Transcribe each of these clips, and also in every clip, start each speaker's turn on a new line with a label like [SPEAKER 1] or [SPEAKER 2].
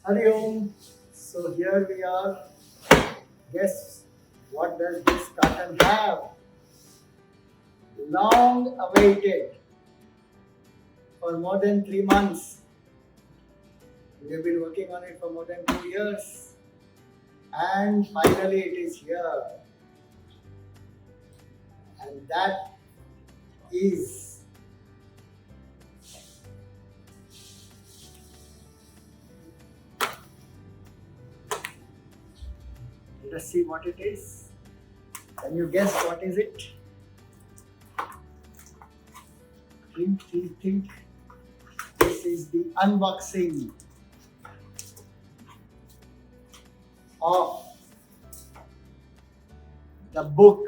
[SPEAKER 1] Hari Om. So here we are. Guess what does this carton have? Long awaited for more than 3 months. We have been working on it for more than 2 years. And finally it is here. And that is let us see what it is. Can you guess what is it? Think. This is the unboxing of the book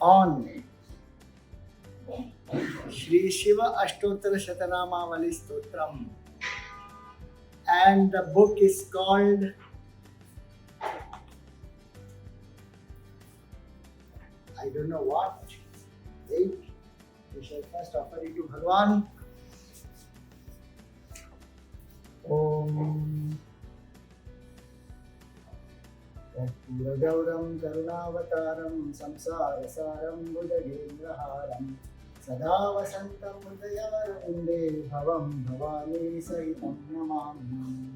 [SPEAKER 1] on Shri Shiva Ashtottara Shatanamavali Stotram, and the book is called I don't know what. Wait, we shall first offer it to Bhagavān. Om Karpuragauram Karunavataram Samsarasaram Buddhagendraharam Sada Vasantam Hridayarvinde Bhavam Bhavani Sahitam Namami.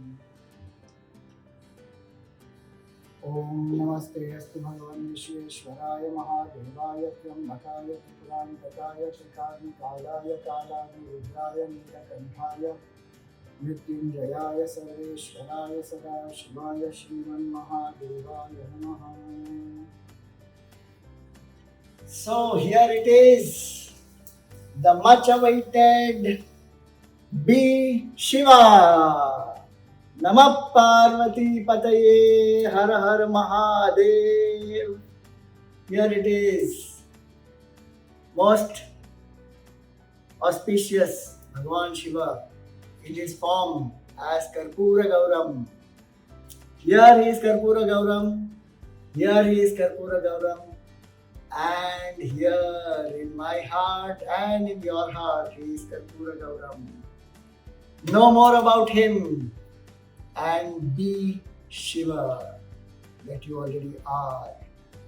[SPEAKER 1] Om Namaste Astu Bhagavan Vishveshwaraya Mahadevaaya Tyambakaya Tripurantakaya Trikarnikalaya Kalani Rudraya Nirakanthaya Mrityunjayaya Sarveshwaraya Sada Shivaya Shriman Mahadevaya Namaha. So here it is, the much awaited Be Shiva. Namah Parvati Pataye Har Har Mahadev. Here it is, most auspicious Bhagavān Śiva in his form as Karpura Gauram. Here he is Karpura Gauram, here he is Karpura Gauram, and here in my heart and in your heart he is Karpura Gauram. Know more about him and be Shiva that you already are.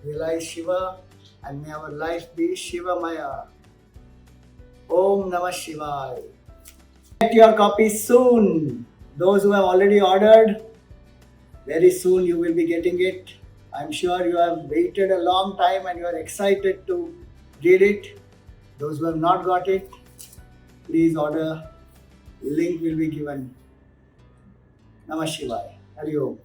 [SPEAKER 1] Realize Shiva and may our life be Shivamaya. Om Namah Shivaya. Get your copies soon. Those who have already ordered, very soon you will be getting it. I'm sure you have waited a long time and you are excited to read it. Those who have not got it, please order. Link will be given. Namah Shivaya. Hari Om.